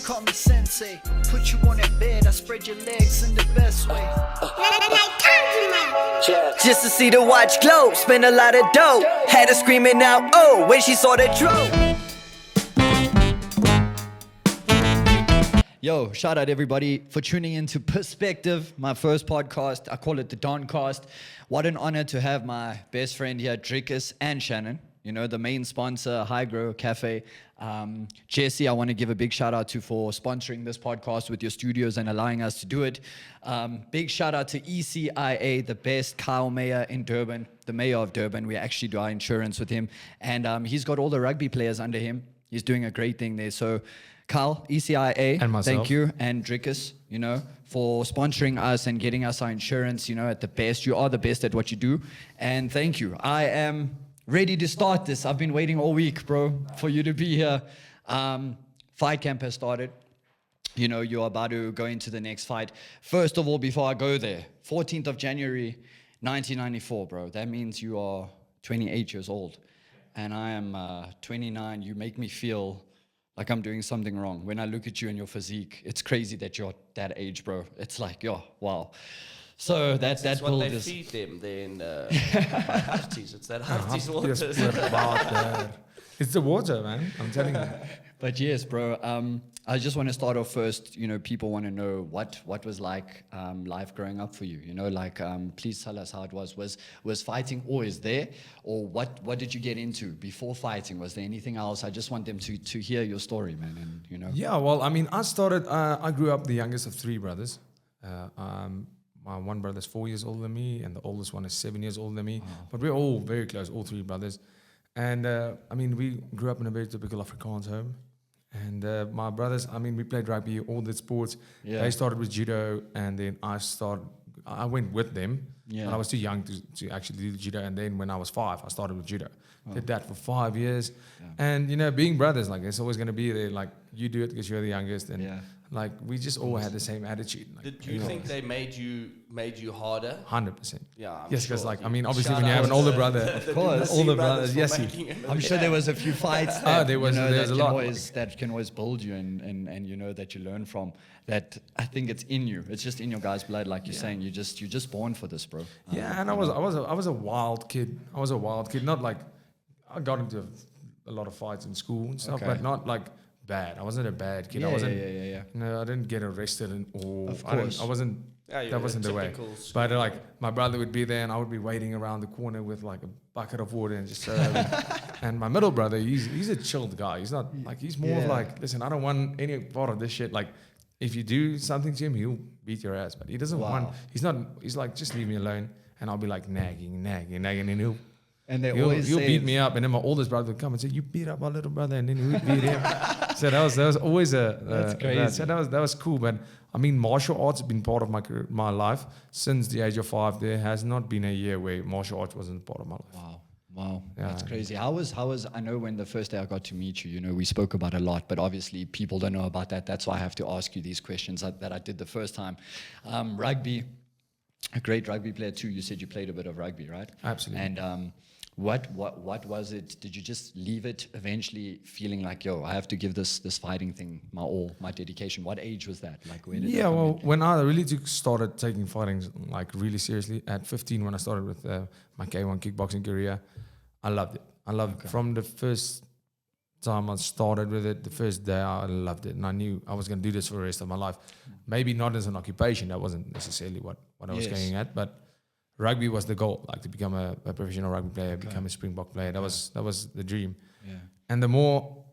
call me sensei. Put you on that bed, I spread your legs in the best way. Just to see the watch glow, spend a lot of dough. Had her screaming out, oh, when she saw the drone. Yo, shout out everybody for tuning into Perspective, my first podcast. I call it the Doncast. What an honor to have my best friend here, Dricus and Shannon. You know, the main sponsor, High Grow Cafe. Jesse, I want to give a big shout out to for sponsoring this podcast with your studios and allowing us to do it. Big shout out to ECIA, the best Kyle Mayer in Durban, the mayor of Durban. We actually do our insurance with him. And he's got all the rugby players under him. He's doing a great thing there. So, Kyle, ECIA, and myself. Thank you. And Dricus, you know, for sponsoring us and getting us our insurance, you know, at the best. You are the best at what you do. And thank you. I am ready to start this. I've been waiting all week, bro, for you to be here. Fight camp has started. You know, you're about to go into the next fight. First of all, before I go there, 14th of January, 1994, bro. That means you are 28 years old. And I am 29. You make me feel like I'm doing something wrong. When I look at you and your physique, it's crazy that you're that age, bro. It's like, yo, wow. So that what build they is... feed them then Harties. It's that Harties water. It's the water, man. I'm telling you. But yes, bro, I just want to start off first. You know, people want to know what was like life growing up for you. You know, like, please tell us how it was. Was fighting always there? Or what did you get into before fighting? Was there anything else? I just want them to hear your story, man. And, you know. Yeah, well, I mean, I grew up the youngest of three brothers. My one brother's 4 years older than me, and the oldest one is 7 years older than me. But we're all very close, all three brothers. And, I mean, we grew up in a very typical Afrikaans home. And my brothers, I mean, we played rugby, all the sports. Yeah. They started with judo, and then I went with them. Yeah. And I was too young to actually do judo. And then when I was 5, I started with judo. Did that for 5 years. Yeah. And, you know, being brothers, like, it's always going to be there. Like, you do it because you're the youngest. And, Yeah. like, we just all had the same attitude. Like, Did you think they made you harder? 100%. Yeah, I'm Yes, because, sure. I mean, obviously, Shout when you have out an older to brother, the course. Du Plessis Older brothers brothers, for yes, making it. I'm sure there was a few fights that, there was- you know, there's that a can lot. that can always build you and you know that you learn from. That I think it's in you. It's just in your guys' blood, like you're saying. You're just born for this, bro. yeah, and I was a wild kid. I was a wild kid. Not like I got into a lot of fights in school and stuff, Okay. but not like bad. I wasn't a bad kid. Yeah, I wasn't. yeah. No, I didn't get arrested or Of I course. wasn't. Yeah, you're that wasn't a the way. typical But like my brother would be there, and I would be waiting around the corner with like a bucket of water and just. And my middle brother, he's a chilled guy. He's not like he's more of Yeah. like, listen, I don't want any part of this shit. Like, if you do something to him, he'll beat your ass. But he doesn't Wow. want. He's not. He's like, just leave me alone, and I'll be like nagging, and And they he'll always say beat me up, and then my oldest brother would come and say, "You beat up my little brother," and then he would beat him. So that was always That's crazy. So that was cool. But I mean, martial arts has been part of my life since the age of 5. There has not been a year where martial arts wasn't part of my life. Wow, Yeah. that's crazy. How was I know when the first day I got to meet you, you know, we spoke about a lot, but obviously people don't know about that. That's why I have to ask you these questions that I did the first time. Rugby, a great rugby player too. You said you played a bit of rugby, right? Absolutely. And what was it? Did you just leave it eventually feeling like, yo, I have to give this fighting thing my all, my dedication? What age was that? Like, where did that Yeah, come well, in? when I really started taking fighting like really seriously at 15, when I started with my K1 kickboxing career, I loved it. I loved from the first time I started with it, the first day I loved it, and I knew I was going to do this for the rest of my life. Maybe not as an occupation, that wasn't necessarily what I was Yes. going at, but rugby was the goal, like to become a professional rugby player, become a Springbok player. That was the dream. Yeah. And the more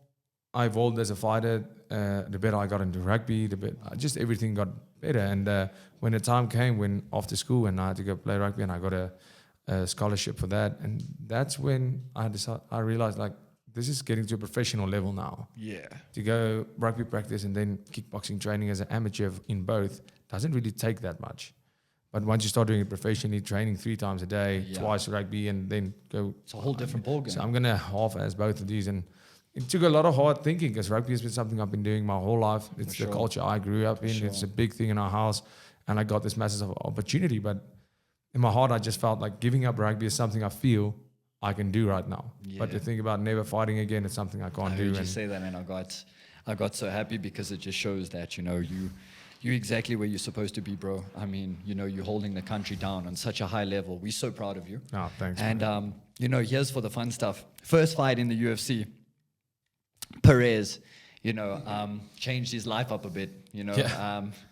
I evolved as a fighter, the better I got into rugby, just everything got better. And when the time came, when after school, and I had to go play rugby, and I got a scholarship for that, and that's when I realized, like, this is getting to a professional level now. Yeah. To go rugby practice and then kickboxing training as an amateur in both doesn't really take that much. But once you start doing it professionally, training 3 times a day, twice rugby, and then go... It's a whole different ballgame. So I'm going to half-ass both of these. And it took a lot of hard thinking, because rugby has been something I've been doing my whole life. It's the culture I grew up in. It's a big thing in our house. And I got this massive opportunity. But in my heart, I just felt like giving up rugby is something I feel I can do right now. But to think about never fighting again, it's something I can't I do. heard you And say that, and I I got so happy because it just shows that, you know, you're exactly where you're supposed to be, bro. I mean, you know, you're holding the country down on such a high level. We're so proud of you. Oh, thanks. And, man. you know, here's for the fun stuff. First fight in the UFC, Perez, you know, changed his life up a bit, you know,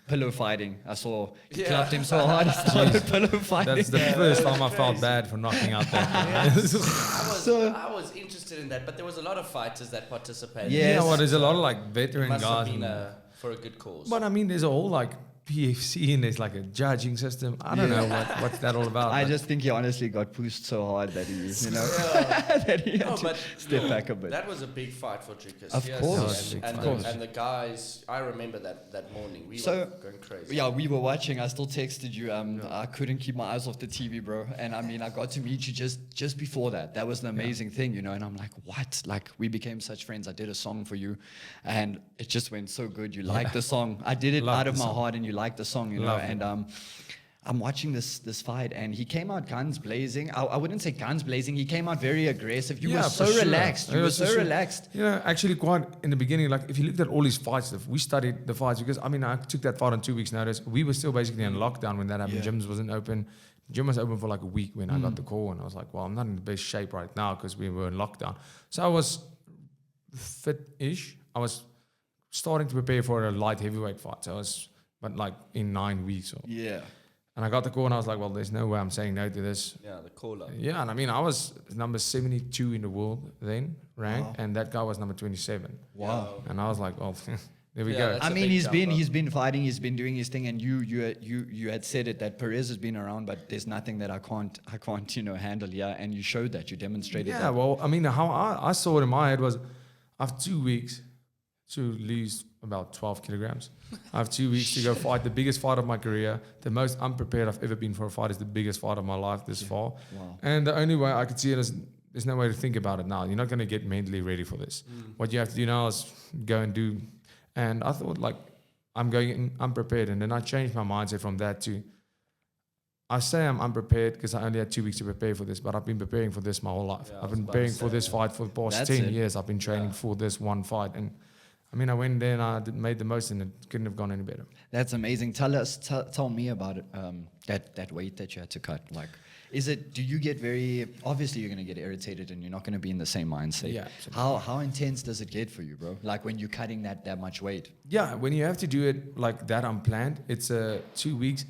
pillow fighting. I saw he clapped him so hard, he started pillow fighting. That's the first time I felt bad for knocking out that. I was interested in that, but there was a lot of fighters that participated. Yes. Yeah, well, there's a lot of like It veteran must have guys. been and- for a good cause. But I mean, there's a whole like PFC and there's like a judging system. I don't know what's that all about. I but- just think he honestly got pushed so hard that he, you know, that he had to step back a bit. That was a big fight for Dricus. Of yes. course. And, Of and, course. The, and the guys, I remember that morning. We So, were going crazy. Yeah, we were watching. I still texted you. I couldn't keep my eyes off the TV, bro. And I mean, I got to meet you just before that. That was the amazing thing, you know. And I'm like, what? Like, we became such friends. I did a song for you, and it just went so good. You liked the song. I did it Loved out of the my song. heart, and you liked the song, you know. Loved And I'm watching this fight, and he came out guns blazing. I wouldn't say guns blazing. He came out very aggressive. You were for so sure. relaxed. You It were was so for sure. relaxed. You know, actually, quite in the beginning, like if you looked at all his fights, we studied the fights because I mean, I took that fight on 2 weeks' notice. We were still basically in lockdown when that happened. Yeah. Gyms wasn't open. Gym was open for like a week when I got the call, and I was like, well, I'm not in the best shape right now because we were in lockdown. So I was fit-ish. I was starting to prepare for a light heavyweight fight. So I was, but like in 9 weeks. Yeah. And I got the call, and I was like, well, there's no way I'm saying no to this. Yeah, the caller. Yeah, and I mean, I was number 72 in the world then, ranked, and that guy was number 27. Wow. And I was like, well, there we Yeah, go. that's I a mean, big jump up. he's been fighting, he's been doing his thing, and you had said it that Perez has been around, but there's nothing that I can't you know handle. Yeah, and you showed that, you demonstrated Yeah, that. well, I mean, how I saw it in my head was, I have 2 weeks to lose about 12 kilograms. I have 2 weeks to go fight the biggest fight of my career. The most unprepared I've ever been for a fight is the biggest fight of my life this far. Wow. And the only way I could see it is, there's no way to think about it now. You're not going to get mentally ready for this. What you have to do now is go and do. And I thought, like, I'm going in unprepared. And then I changed my mindset from that to, I say I'm unprepared because I only had 2 weeks to prepare for this, but I've been preparing for this my whole life. Yeah, I I've was been about to preparing say for this that. fight for the past That's 10 it. years. I've been training for this one fight. And I mean, I went there and I made the most, and it couldn't have gone any better. That's amazing. Tell me about it. That weight that you had to cut. Like, do you get very? Obviously, you're gonna get irritated, and you're not gonna be in the same mindset. Yeah, absolutely. How intense does it get for you, bro? Like when you're cutting that much weight. Yeah, when you have to do it like that unplanned, it's 2 weeks.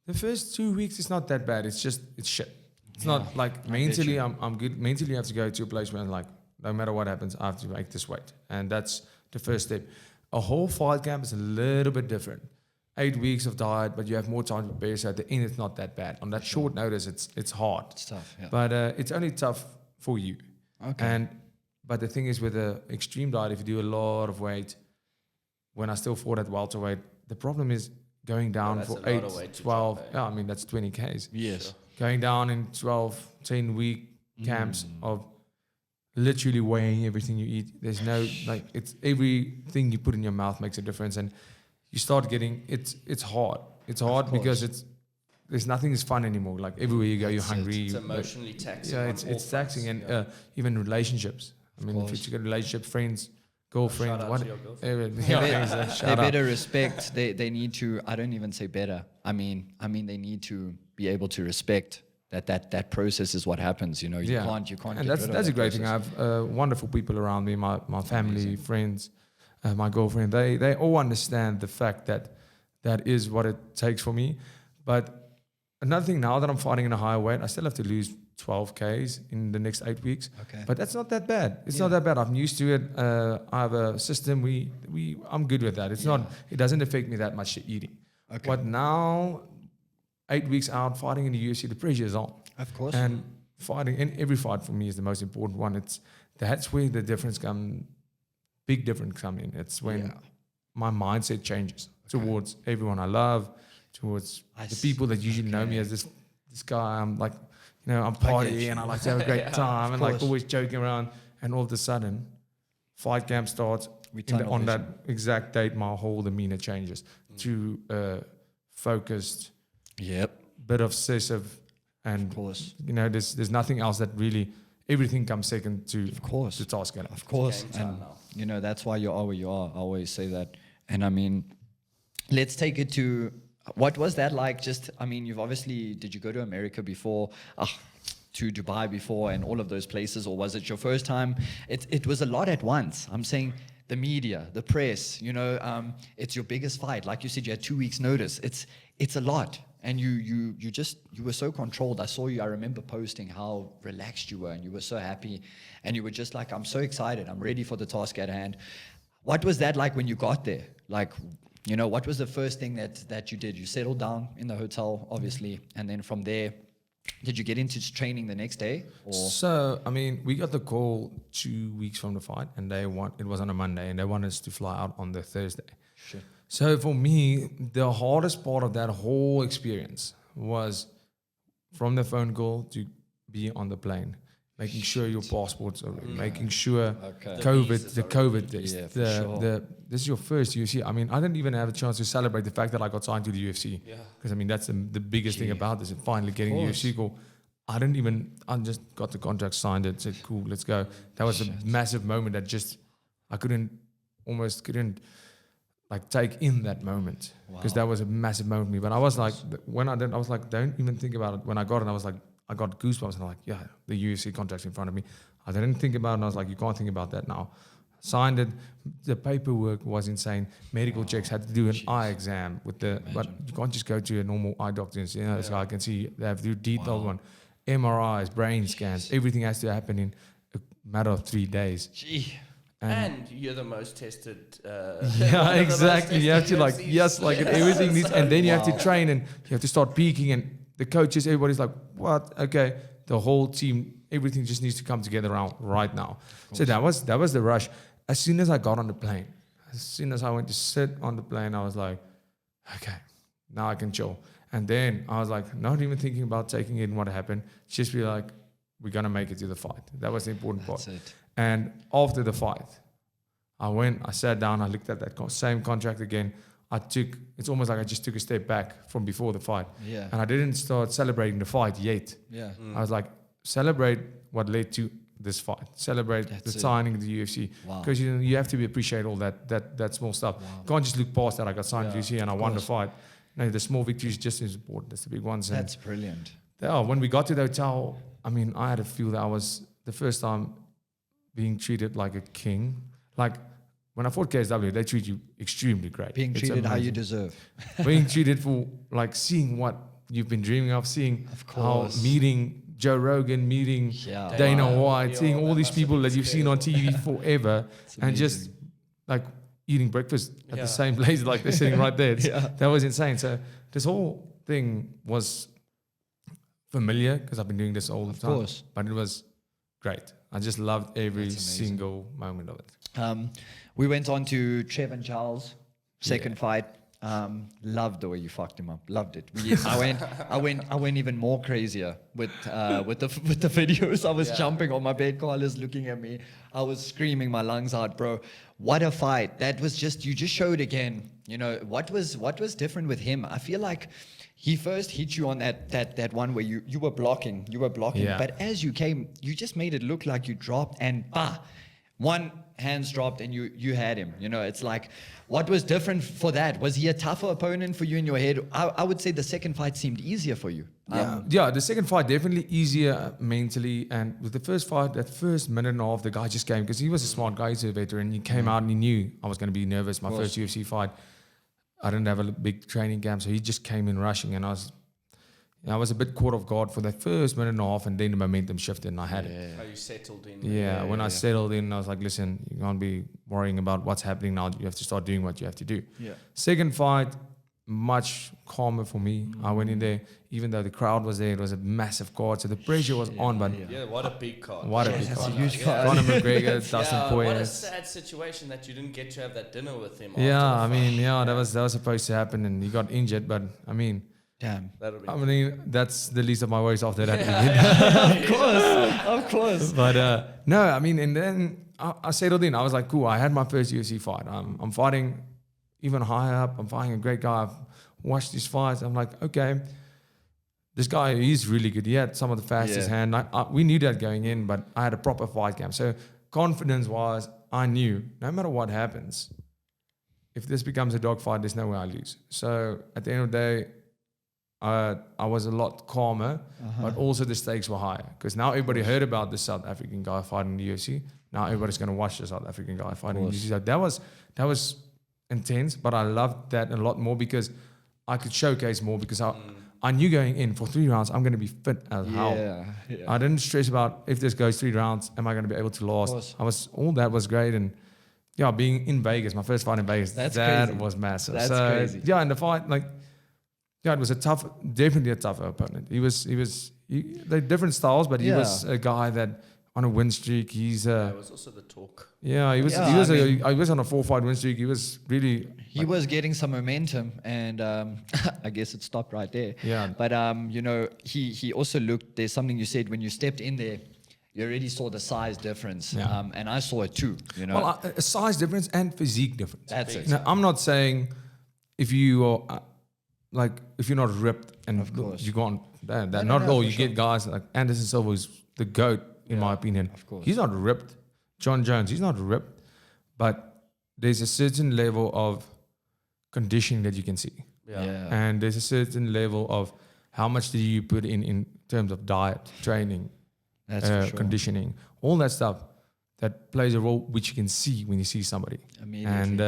The first 2 weeks is not that bad. It's just, it's shit. It's not like mentally, you. I'm good. Mentally, you have to go to a place where like, no matter what happens, I have to make this weight. And that's the first step. A whole fight camp is a little bit different. 8 weeks of diet, but you have more time to prepare. So at the end, it's not that bad. On that short notice, it's hard. It's tough. Yeah. But it's only tough for you. Okay. But the thing is, with the extreme diet, if you do a lot of weight, when I still fought at welterweight, the problem is going down that's for a lot 8, of weight to 12. drop, eh? Yeah, I mean, that's 20 Ks. Yes. Going down in 12, 10 week camps of literally weighing everything you eat. There's no, like, it's everything you put in your mouth makes a difference. And you start getting, it's hard. It's hard because there's nothing is fun anymore. Like everywhere you go, you're hungry. It's emotionally taxing. Yeah, on it's all taxing, and fronts, even relationships. I mean, if you got relationships, friends, girlfriend, Shout out what? to your girlfriend. They Shout out. better respect. They need to. I don't even say better. I mean they need to be able to respect that process is what happens. You know, you can't. And get that's rid of that's a that great thing. I process. have wonderful people around me, my family, friends, my girlfriend. They all understand the fact that is what it takes for me. But another thing, now that I'm fighting in a higher weight, I still have to lose 12 Ks in the next 8 weeks. Okay. But that's not that bad. It's not that bad. I'm used to it. I have a system. I'm good with that. It's not. It doesn't affect me that much to eating. Okay. But now, 8 weeks out fighting in the UFC, the pressure is on. Of course. And fighting, and every fight for me is the most important one. That's where the difference big difference come in. It's when my mindset changes towards everyone I love, towards the people that usually know me as this guy. I'm like, you know, I'm partying and I like to have a great time and like course. always joking around. And all of a sudden, fight camp starts. tunnel On that vision. exact date, my whole demeanor changes to focused, bit obsessive, and course. you know, there's nothing else that really. Everything comes second to Of course. the task at hand. Of course. Game time And now. You know, that's why you are where you are. I always say that. And I mean, let's take it to, what was that like? Just, I mean, you've obviously, did you go to America before? To Dubai before and all of those places, or was it your first time? It was a lot at once. I'm saying the media, the press, you know, it's your biggest fight. Like you said, you had 2 weeks notice. It's a lot. And you were so controlled. I saw you, I remember posting how relaxed you were and you were so happy. And you were just like, I'm so excited. I'm ready for the task at hand. What was that like when you got there? Like, you know, what was the first thing that you did? You settled down in the hotel, obviously. And then from there, did you get into training the next day? Or? So, I mean, we got the call 2 weeks from the fight, and it was on a Monday, and they wanted us to fly out on the Thursday. Shit. So for me, the hardest part of that whole experience was from the phone call to be on the plane, making sure your passports are ready, making sure the COVID test. Yeah, for sure. This is your first UFC. I mean, I didn't even have a chance to celebrate the fact that I got signed to the UFC. Because I mean, that's the biggest thing about this. And finally getting a UFC call. I just got the contract signed. It said, cool, let's go. That was a massive moment that just, I couldn't like take in that moment, because that was a massive moment for me. But I was like, when I did, I was like, don't even think about it. When I got it, I was like, I got goosebumps, and I'm like, yeah, the UFC contract's in front of me. I didn't think about it, and I was like, you can't think about that now. Signed it. The paperwork was insane. Medical checks, had to do an eye exam but you can't just go to a normal eye doctor and say, this guy, I can see they have to do detailed one. MRIs, brain scans, everything has to happen in a matter of 3 days. Gee. And you're the most tested. Yeah, exactly. You have to everything needs, and then you have to train, and you have to start peaking, and the coaches, everybody's like, what? Okay. The whole team, everything just needs to come together right now. So that was the rush. As soon as I got on the plane, as soon as I went to sit on the plane, I was like, okay, now I can chill. And then I was like, not even thinking about taking in what happened, just be like, we're going to make it to the fight. That was the important part. And after the fight, I sat down, I looked at that same contract again. It's almost like I just took a step back from before the fight. Yeah. And I didn't start celebrating the fight yet. Yeah. I was like, celebrate what led to this fight. Celebrate the signing of the UFC. Because you have to appreciate all that small stuff. You can't just look past that. I got signed to UFC and I won the fight. No, the small victories just as important as the big ones. That's brilliant. When we got to the hotel, I mean, I had to feel that I was the first time being treated like a king. Like, when I fought KSW, they treat you extremely great. Being treated how you deserve. Being treated for, like, seeing what you've been dreaming of, seeing how meeting Joe Rogan, meeting Dana White, seeing all these people that you've seen on TV forever, and just, like, eating breakfast at the same place, like they're sitting right there. That was insane. So this whole thing was familiar, because I've been doing this all the time. Of course. But it was great. I just loved every single moment of it. We went on to Trev and Charles, second fight. Loved the way you fucked him up. Loved it. I went even more crazier with the videos. I was jumping on my bed. Carlos looking at me. I was screaming my lungs out, bro. What a fight! That was just, you just showed again. You know what was different with him. I feel like he first hit you on that one where you were blocking. But as you came, you just made it look like you dropped, and one hands dropped and you had him. You know, it's like, what was different for that? Was he a tougher opponent for you in your head? I would say the second fight seemed easier for you. The second fight definitely easier mentally. And with the first fight, that first minute and a half, the guy just came, because he was a smart guy, he's a veteran. He came out and he knew I was going to be nervous. My first UFC fight, I didn't have a big training camp, so he just came in rushing, and I was a bit caught off guard for that first minute and a half, and then the momentum shifted and I had it. How you settled in. When I settled in, I was like, listen, you can't be worrying about what's happening now. You have to start doing what you have to do. Second fight, much calmer for me. I went in there, even though the crowd was there, it was a massive card, so the pressure was on, but what a big card. That's a huge card. Conor McGregor, Dustin Poirier. What a sad situation that you didn't get to have that dinner with him. That was supposed to happen, and he got injured, but I mean, damn. I mean, that's the least of my worries after that. Of course. But no, I mean, and then I settled in. I was like, cool, I had my first UFC fight. I'm fighting even higher up. I'm fighting a great guy. I've watched his fights. I'm like, okay, this guy is really good. He had some of the fastest hand. We knew that going in, but I had a proper fight camp. So confidence-wise, I knew no matter what happens, if this becomes a dogfight, there's no way I lose. So at the end of the day, I was a lot calmer, but also the stakes were higher because now everybody heard about the South African guy fighting in the UFC. Now everybody's going to watch the South African guy fighting in the UFC. So that was intense, but I loved that a lot more because I could showcase more because I knew going in for 3 rounds, I'm going to be fit as hell. Yeah. I didn't stress about if this goes 3 rounds, am I going to be able to last? All that was great. And yeah, being in Vegas, my first fight in Vegas, That's that crazy. was massive. That's so, crazy. Yeah, and the fight, it was definitely a tougher opponent. He was they're different styles, but he was a guy that on a win streak. It was also the talk. Yeah, he was. Yeah, I was on a 4-fight win streak. He was really. He was getting some momentum, and I guess it stopped right there. Yeah. But he also looked. There's something you said when you stepped in there. You already saw the size difference, Yeah. and I saw it too. Well, a size difference and physique difference. That's it. Now, I'm not saying if you are if you're not ripped and Of course. you can't. Not no, at all. for You get guys like Anderson Silva, who's the GOAT in my opinion. Of course. He's not ripped. John Jones, he's not ripped, but there's a certain level of conditioning that you can see. Yeah. And there's a certain level of how much do you put in terms of diet, training, That's for sure. conditioning, all that stuff that plays a role which you can see when you see somebody. Immediately. And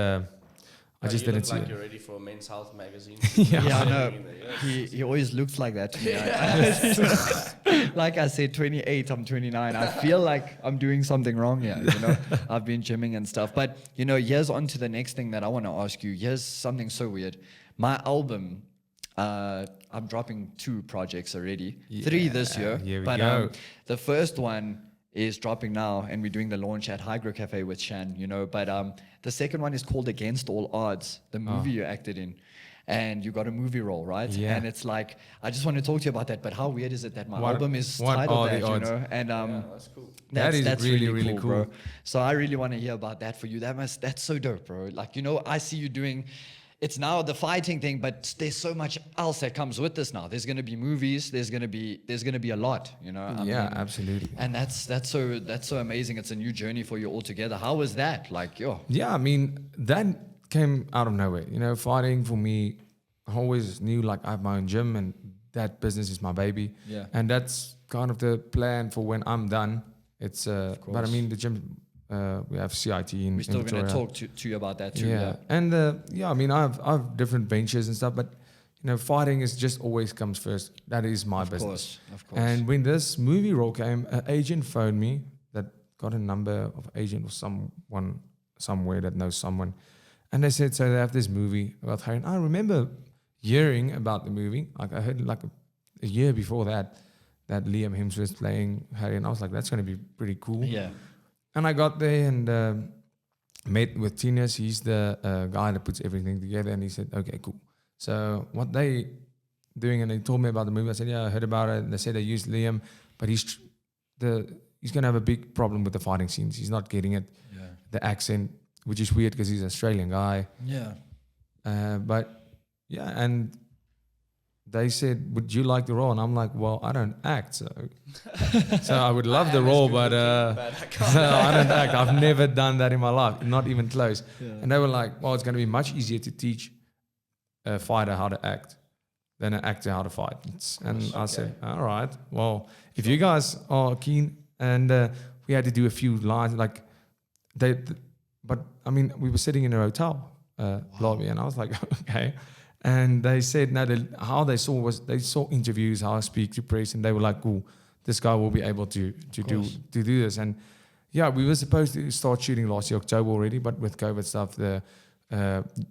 I just you didn't look see like it. you're ready for a Men's Health magazine. Yeah, I know. He always looks like that to me. Like I said, 28, I'm 29. I feel like I'm doing something wrong here. I've been gymming and stuff. But, here's on to the next thing that I want to ask you. Here's something so weird. My album, I'm dropping 2 projects already. 3 this year. Here we but go. the first one is dropping now, and we're doing the launch at Hygro Cafe with Shan, But the second one is called Against All Odds, the movie you acted in. And you got a movie role, right? Yeah. And it's like, I just want to talk to you about that, but how weird is it that my What- album is what titled are that, the odds? And That's cool. That is that's really, really cool. bro. So I really want to hear about that for you. That's so dope, bro. Like, I see you doing, it's now the fighting thing, but there's so much else that comes with this now. There's gonna be movies, there's gonna be a lot, I Yeah, mean, absolutely. and that's so amazing. It's a new journey for you altogether. How was that? Like, Yeah, I mean, that came out of nowhere. Fighting for me, I always knew I have my own gym and that business is my baby. Yeah. And that's kind of the plan for when I'm done. It's but I course. mean the gym we have CIT in we're still in gonna Victoria. talk to you about that too. Yeah. And I mean I have different ventures and stuff, but fighting is just always comes first. That is my business. Of course. And when this movie role came, an agent phoned me that got a number of agent or someone somewhere that knows someone. And they said, so they have this movie about Harry. And I remember hearing about the movie. I heard a year before that Liam Hemsworth playing Harry. And I was like, that's going to be pretty cool. Yeah. And I got there and met with Tinas. He's the guy that puts everything together. And he said, okay, cool. So what they doing, and they told me about the movie. I said, yeah, I heard about it. And they said they used Liam, but he's going to have a big problem with the fighting scenes. He's not getting it. Yeah. The accent, which is weird because he's an Australian guy. Yeah. But yeah, and they said, would you like the role? And I'm like, well, I don't act. So I would love the role, but I don't act. I've never done that in my life, not even close. Yeah. And they were like, well, it's going to be much easier to teach a fighter how to act than an actor how to fight. I said, all right, well, if you guys are keen, and we had to do a few lines, but I mean, we were sitting in a hotel lobby, and I was like, okay. And they said, no, how they saw was they saw interviews, how I speak to press, and they were like, cool, this guy will be able to do this. And yeah, we were supposed to start shooting last year, October already, but with COVID stuff, the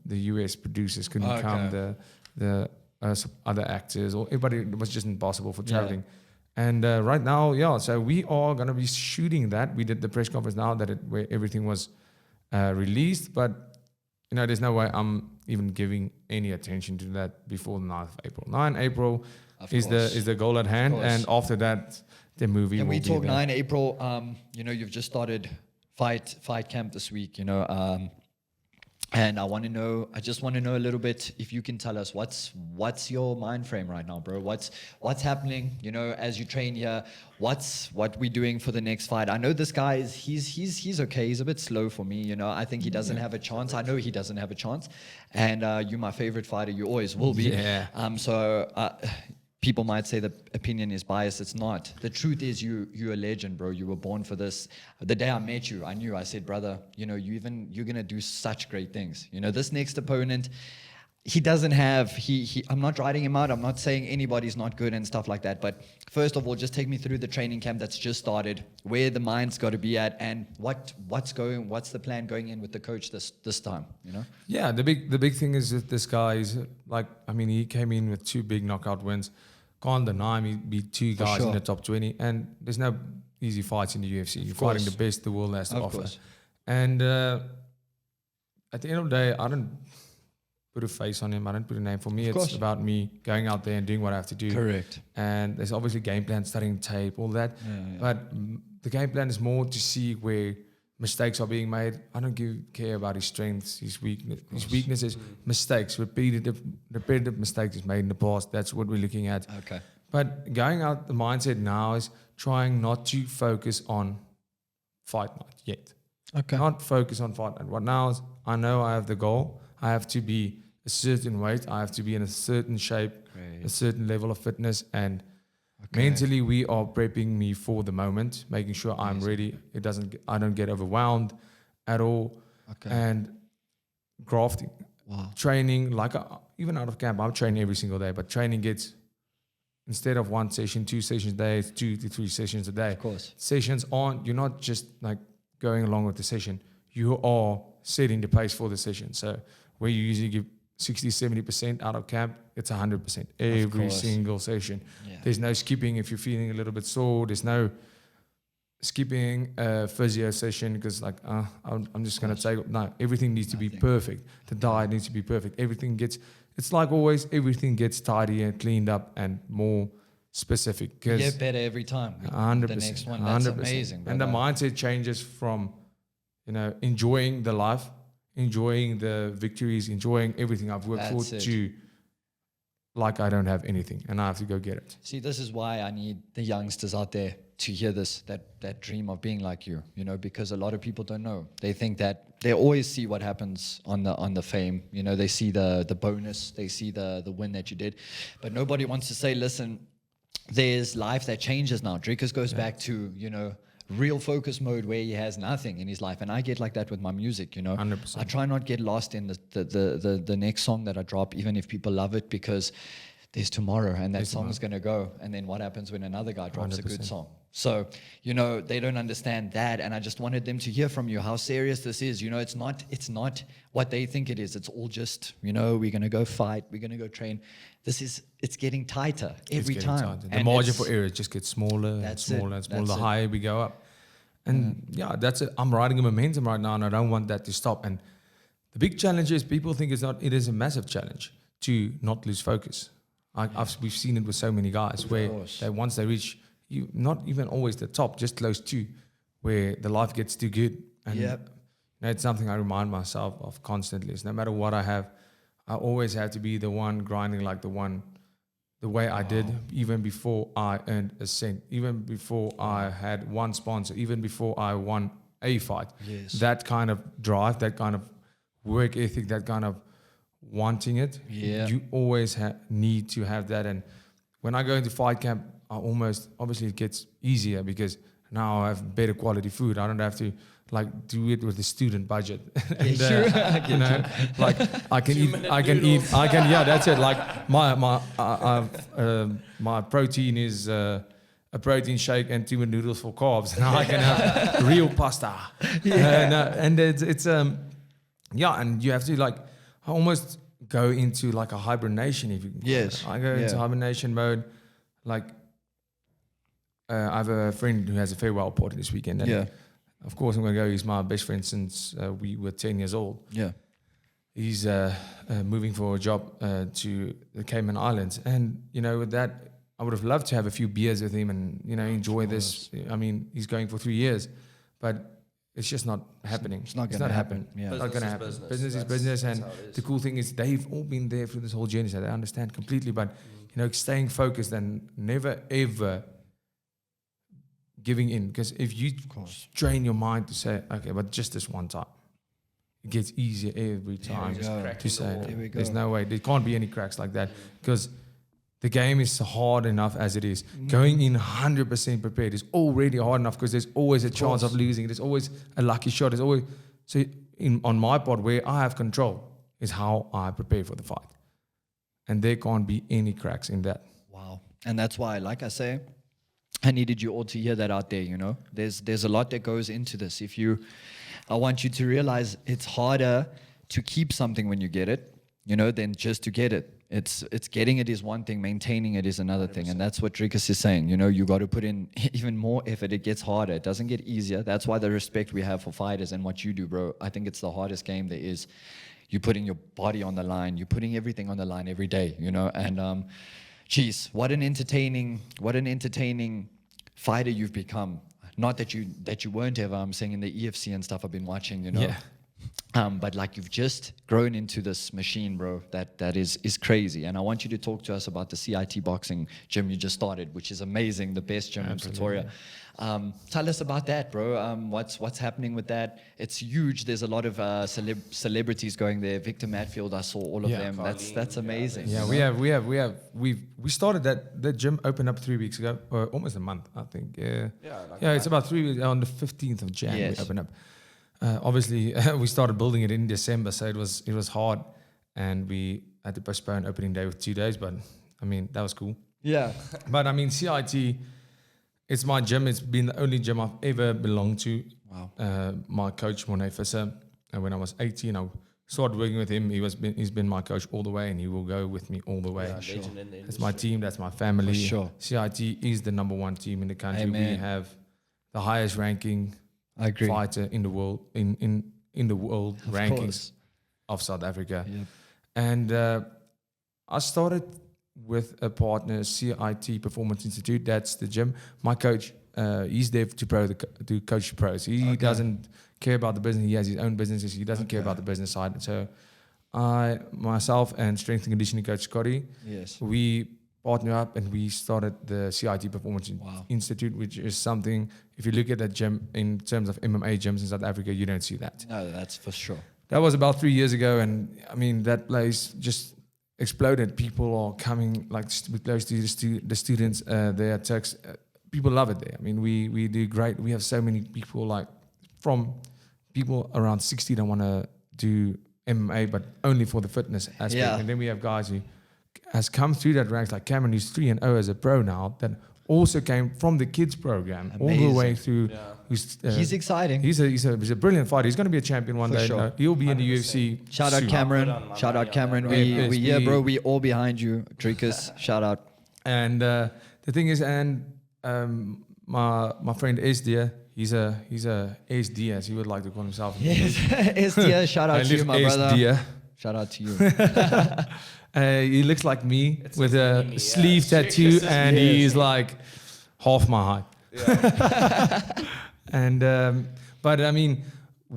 US producers couldn't come, the other actors or everybody, it was just impossible for traveling. Yeah. And right now, so we are going to be shooting that. We did the press conference now where everything was released, but there's no way I'm even giving any attention to that before the 9th of April. 9 April is the goal at hand, and after that, the movie will be there. Can we talk 9 April? You've just started fight camp this week. And I just want to know a little bit, if you can tell us what's your mind frame right now, bro? What's happening, you know, as you train here? What we doing for the next fight? I know this guy he's okay. He's a bit slow for me, you know. I think he doesn't have a chance. I know he doesn't have a chance. And you're my favorite fighter. You always will be. Yeah. People might say the opinion is biased. It's not. The truth is you're a legend, bro. You were born for this. The day I met you, I knew. I said, brother, you know, you're going to do such great things. You know, this next opponent, he doesn't have, I'm not writing him out. I'm not saying anybody's not good and stuff like that. But first of all, just take me through the training camp that's just started, where the mind's got to be at, and what's the plan going in with the coach this time, you know? Yeah, the big thing is that this guy is like, I mean, he came in with 2 big knockout wins. Can't deny him, he beat 2 guys in sure. the top 20, and there's no easy fights in the UFC. You're fighting the best the world has to offer. Course. And at the end of the day, I don't put a face on him. I don't put a name. For me, it's about me going out there and doing what I have to do. Correct. And there's obviously game plan, studying tape, all that. But the game plan is more to see where mistakes are being made. I don't care about his strengths, his weakness. His weakness is mistakes, repetitive mistakes he's made in the past. That's what we're looking at. Okay. But going out, the mindset now is trying not to focus on fight night yet. Okay. Not focus on fight night. What now is, I know I have the goal. I have to be a certain weight. I have to be in a certain shape, a certain level of fitness, and mentally, we are prepping me for the moment, making sure I'm ready. I don't get overwhelmed at all. Okay. And grafting, training, like even out of camp, I'm training every single day. But training gets, instead of 1 session, 2 sessions a day, it's 2 to 3 sessions a day. Of course. Sessions aren't. You're not just like going along with the session. You are setting the pace for the session. So where you usually give 60-70% out of camp, it's 100% every single session. Yeah. There's no skipping if you're feeling a little bit sore. There's no skipping a physio session because like I'm just going to take, no, everything needs to be perfect. The diet needs to be perfect. It's like always, everything gets tidy and cleaned up and more specific. You get better every time. 100%. The next one, that's 100%. amazing. And the mindset changes from, you know, enjoying the life, enjoying the victories, enjoying everything I've worked for, to like I don't have anything and I have to go get it. See, this is why I need the youngsters out there to hear this, that dream of being like you, you know, because a lot of people don't know. They think that they always see what happens on the fame, you know, they see the bonus, they see the win that you did, but nobody wants to say, listen, there's life that changes now. Dricus goes back to, you know, real focus mode where he has nothing in his life, and I get like that with my music, you know. 100%. I try not get lost in the next song that I drop, even if people love it, because there's tomorrow and that song is going to go, and then what happens when another guy drops 100%. a good song? So, you know, they don't understand that, and I just wanted them to hear from you how serious this is. You know, it's not what they think it is. It's all just, you know, we're going to go fight, we're going to go train. It's getting tighter every time. Tighter. The margin for error just gets smaller and smaller and smaller the higher we go up. And yeah, that's it. I'm riding a momentum right now, and I don't want that to stop. And the big challenge is people think it is a massive challenge to not lose focus. We've seen it with so many guys where once they reach, not even always the top, just close to, where the life gets too good. And you know, it's something I remind myself of constantly. Is no matter what I have, I always have to be the one grinding like the way I did, even before I earned a cent, even before I had one sponsor, even before I won a fight. Yes. That kind of drive, that kind of work ethic, that kind of wanting it, you always need to have that. And when I go into fight camp, obviously it gets easier because now I have better quality food. I don't have to like do it with the student budget. And, you know, like I can eat, yeah, that's it. Like my protein is a protein shake and 2 noodles for carbs. Now I can have real pasta. And it's and you have to like almost go into like a hibernation. If you I go into hibernation mode. Like I have a friend who has a farewell party this weekend. And of course, I'm going to go. He's my best friend since we were 10 years old. Yeah. He's moving for a job to the Cayman Islands. And, you know, with that, I would have loved to have a few beers with him and, you know, enjoy this. I mean, he's going for 3 years. But it's just not happening. It's not gonna happen. Yeah. It's not Business gonna is happen. business. Business is That's- business, that's and how it is. the cool thing is they've all been there through this whole journey, so they understand completely. But you know, staying focused and never ever giving in, because if you train your mind to say, okay, but just this one time, it gets easier every time Just cracking to the say, wall. There we there's go. no way, there can't be any cracks like that, because the game is hard enough as it is. Going in 100% prepared is already hard enough, because there's always a chance of losing. There's always a lucky shot. There's always, so on my part, where I have control is how I prepare for the fight, and there can't be any cracks in that. Wow. And that's why, like I say, I needed you all to hear that out there, you know. There's a lot that goes into this. I want you to realize it's harder to keep something when you get it, you know, than just to get it. It's getting it is one thing, maintaining it is another thing. And that's what Dricus is saying. You know, you got to put in even more effort. It gets harder. It doesn't get easier. That's why the respect we have for fighters and what you do, bro. I think it's the hardest game there is. You're putting your body on the line. You're putting everything on the line every day, you know. And geez, what an entertaining fighter you've become. Not that you weren't ever. I'm saying in the EFC and stuff I've been watching, you know. Yeah. But like you've just grown into this machine, bro. That is crazy. And I want you to talk to us about the CIT boxing gym you just started, which is amazing, the best gym in Pretoria. Tell us about that, bro. What's happening with that? It's huge. There's a lot of celebrities going there. Victor Matfield, I saw all of Yeah. them. That's amazing. Yeah, we started that gym opened up 3 weeks ago, or almost a month, I think. Yeah, it's about 3 weeks. On the 15th of January, Yes. we opened up. Obviously, we started building it in December, so it was hard, and we had to postpone opening day with 2 days. But I mean, that was cool. Yeah. But I mean, CIT, it's my gym. It's been the only gym I've ever belonged to. Wow. My coach, Monet Visser, when I was 18, I started working with him. He's been my coach all the way, and he will go with me all the way. Legend in the That's my industry. team. That's my family. For sure. CIT is the number one team in the country. We Amen. have the highest ranking I agree. fighter in the world in the world Of rankings course. of South Africa. Yep. And I started with a partner, CIT Performance Institute. That's the gym. My coach, he's there to coach pros. He doesn't care about the business. He has his own businesses. He doesn't care about the business side. So myself and strength and conditioning coach Scotty, Yes. we partner up and we started the CIT Performance Wow. Institute, which is something, if you look at that gym in terms of MMA gyms in South Africa, you don't see that. No, that's for sure. That was about 3 years ago, and I mean, that place just exploded. People are coming, like close to the students there at Turks. People love it there. I mean, we do great. We have so many people, like from people around 60 that want to do MMA, but only for the fitness aspect. Yeah. And then we have guys who has come through that ranks, like Cameron, who's 3-0 as a pro now, that also came from the kids program all the way through. Who's, He's exciting. He's a brilliant fighter. He's going to be a champion one For day. sure. No, he'll be in the 100%. UFC. Shout out soon. Cameron. I'll put on my Shout money out Cameron. on that, We bro. yeah, Yes, bro. we- We all behind you, Dricus. Shout out. And the thing is, and my friend Esdia, he's a SD, as he would like to call himself. Yes, SDA. Shout out I to you, live my brother. Esdia. Shout out to you. He looks like me It's with a a mini, yeah. sleeve tattoo, Yes. and he's like half my height. And but I mean,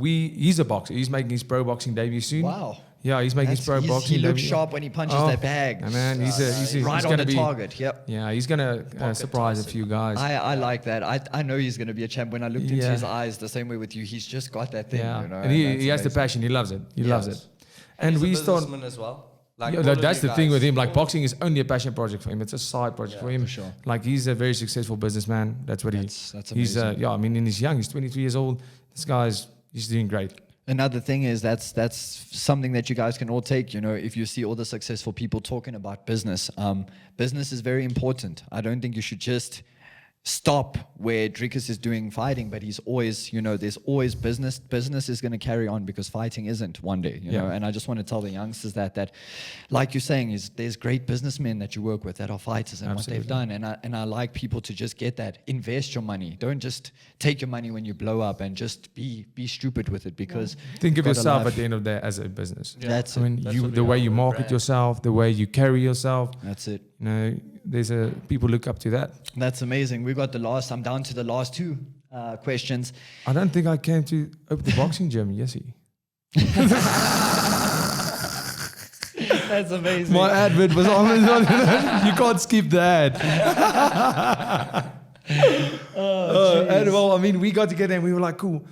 he's a boxer. He's making his pro boxing debut soon. Wow. Yeah, he's making his pro boxing. He looks debut. sort when he punches Oh, that bag. Man, he's Right on gonna the be, target. Yep. Yeah, he's gonna surprise a few guys. I like that. I know he's going to be a champ. When I looked into Yeah. his eyes, the same way with you, he's just got that thing. Yeah, You know, and he that's has the amazing. passion. He loves it. He loves it. And He's we a start. businessman as well. Like Yeah, all of that's you the thing guys. with him. Like All- boxing is only a passion project for him. It's a side project for him. for sure. Like he's a very successful businessman. That's what That's he's. amazing. Yeah, I mean, and he's young. He's 23 years old. This guy's he's doing great. Another thing is that's something that you guys can all take. You know, if you see all the successful people talking about business, business is very important. I don't think you should just stop where Dricus is doing fighting, but he's always, you know, there's always business. Business is going to carry on because fighting isn't one day, you know. Yeah. And I just want to tell the youngsters that, like you're saying, is there's great businessmen that you work with that are fighters and what they've Absolutely. done. And I like people to just get that. Invest your money. Don't just take your money when you blow up and just be stupid with it because Think of you've got a yourself life. at the end of the day as a business. That's I mean, That's what we the way are, you we're a market brand. yourself, the way you carry yourself. That's it. You know, there's people look up to that. That's amazing. We got the last. I'm down to the last two. questions. I don't think I came to open the boxing gym, yes. That's amazing. My advert was on. You can't skip that. And well, I mean, we got together and we were like, cool.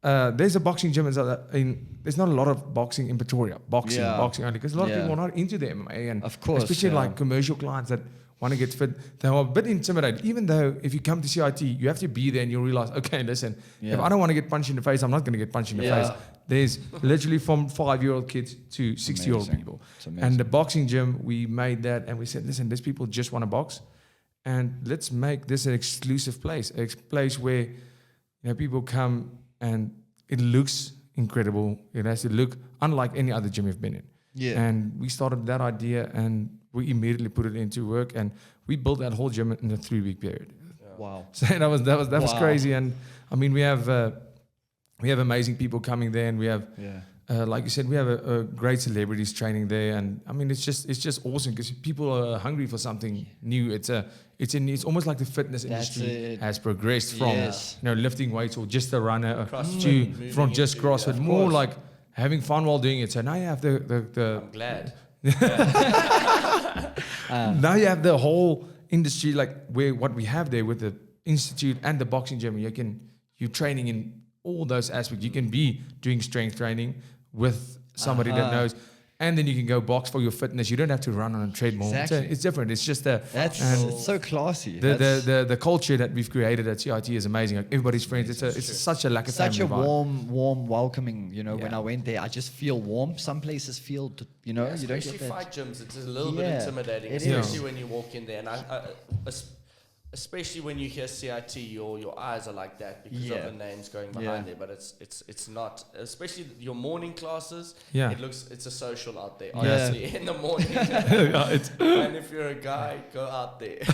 There's a boxing gym there's not a lot of boxing in Pretoria. Boxing only. Because a lot of people are not into the MMA. And of course. Especially like commercial clients that want to get fit. They are a bit intimidated. Even though if you come to CIT, you have to be there and you'll realize, okay, listen, if I don't want to get punched in the face, I'm not going to get punched in the face. There's literally from 5-year-old kids to 60-year-old people. And the boxing gym, we made that and we said, listen, these people just want to box. And let's make this an exclusive place. A place where people come and it looks incredible. It has to look unlike any other gym you've been in. Yeah. And we started that idea and we immediately put it into work and we built that whole gym in a 3-week period. Wow. So that was crazy. And I mean, we have amazing people coming there and we have, like you said, we have a great celebrities training there. And I mean, it's just awesome because people are hungry for something new. It's almost like the fitness industry has progressed from lifting weights or just a runner to from just CrossFit, more like having fun while doing it. So now you have the I'm glad. now you have the whole industry, like what we have there with the institute and the boxing gym. You're training in all those aspects. You can be doing strength training with somebody that knows. And then you can go box for your fitness. You don't have to run on a treadmill. Exactly. It's different. It's just that's so classy. The culture that we've created at CIT is amazing. Like everybody's friends. It's such a lack of such a vibe. warm welcoming. When I went there, I just feel warm. Some places feel, you don't especially get that. fight gyms. It's a little bit intimidating, especially when you walk in there. And especially when you hear CIT, your eyes are like that because of the names going behind there. But it's not. Especially your morning classes. Yeah. It's a social out there. Honestly, in the morning. And if you're a guy, go out there.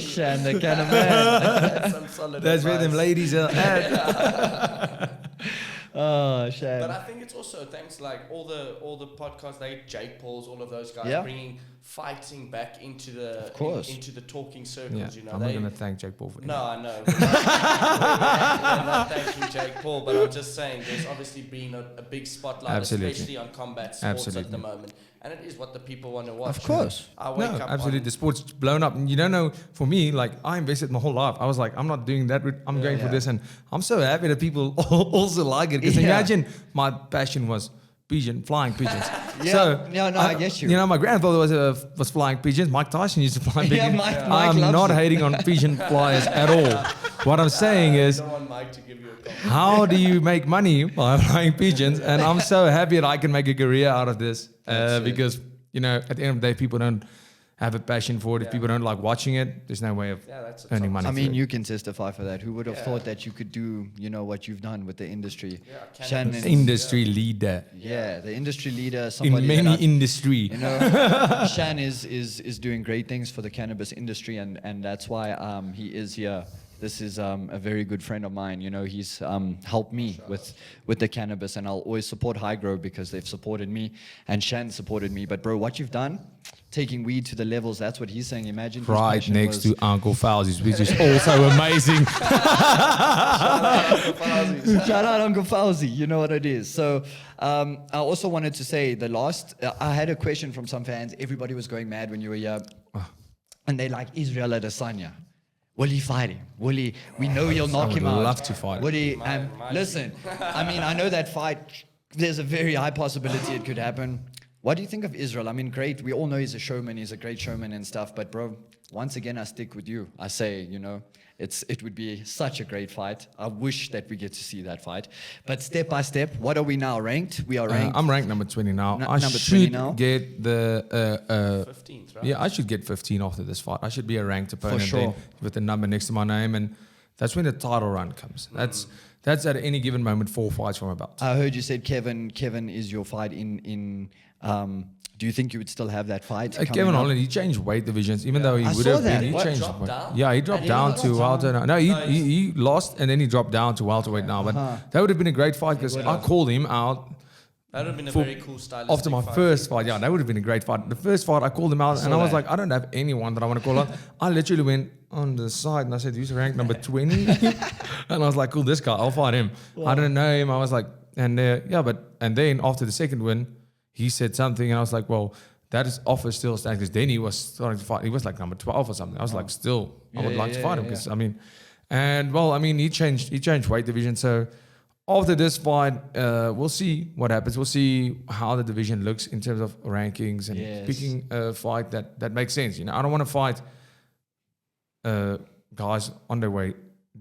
Shan, the kind of man. Some solid That's where advice. them ladies are at. Oh, Shan. But I think it's also thanks like all the podcasts, Jake Paul's, all of those guys bringing fighting back into the into the talking circles. I'm not gonna thank Jake Paul for that. No, I know. We're not thanking Jake Paul, but I'm just saying there's obviously been a big spotlight, especially on combat sports at the moment. And it is what the people want to watch. Of course. I wake up absolutely. The sport's blown up. And you don't know, for me, like, I invested my whole life. I was like, I'm not doing that. I'm going for this. And I'm so happy that people also like it. Because imagine my passion was flying pigeons. I get you. My grandfather was flying pigeons. Mike Tyson used to fly pigeons. Mike I'm loves not it. hating on pigeon flyers at all. What I'm saying is, I don't want Mike to give you a compliment. how do you make money by flying pigeons? And I'm so happy that I can make a career out of this because, at the end of the day, people don't have a passion for it. If people don't like watching it, there's no way of earning money. I mean, you can testify for that. Who would have thought that you could do, what you've done with the industry? Shannon's industry leader. Yeah, the industry leader. Somebody In many industry. Shan is doing great things for the cannabis industry, and that's why he is here. This is a very good friend of mine. He's helped me with the cannabis, and I'll always support High Grow because they've supported me, and Shan supported me. But bro, what you've done, taking weed to the levels, that's what he's saying. Imagine his Right passion next was- to Uncle Fauzi's, which is also amazing. Shout out Uncle Fauzi, you know what it is. So I also wanted to say I had a question from some fans. Everybody was going mad when you were here. And they like Israel Adesanya. Will he fight him? We know you'll knock him out. I would love to fight him. Would he? Listen, I know that fight, there's a very high possibility it could happen. What do you think of Israel? I mean, great. We all know he's a showman. He's a great showman and stuff. But bro, once again, I stick with you. I say, it would be such a great fight. I wish that we get to see that fight. But step by step, what are we now ranked? We are ranked. I'm ranked number 20 now. I number should 20 now. get the 15th, right? Yeah, I should get 15 after this fight. I should be a ranked opponent sure. then with the number next to my name, and that's when the title run comes. That's at any given moment 4 fights from about. I heard you said Kevin is your fight in do you think you would still have that fight? Kevin coming up? Holland, he changed weight divisions, even though he I would saw have that. been. He What, changed dropped weight. down? Yeah, he dropped down to welterweight. No, he lost and then he dropped down to welterweight now. But that would have been a great fight because I called him out That would have been a for- very cool stylistic after my fight. first fight, yeah, that would have been a great fight. The first fight, I called him out, and I was like, I don't have anyone that I want to call out. I literally went on the side and I said, who's ranked number 20? And I was like, cool, this guy, I'll fight him. I don't know him. I was like, and then after the second win, he said something, and I was like, well, that is offer still stands, because then he was starting to fight. He was like number 12 or something. I was like, still, I would like to fight him, because he changed weight division. So after this fight, we'll see what happens. We'll see how the division looks in terms of rankings and picking a fight that makes sense. You know, I don't want to fight guys on their way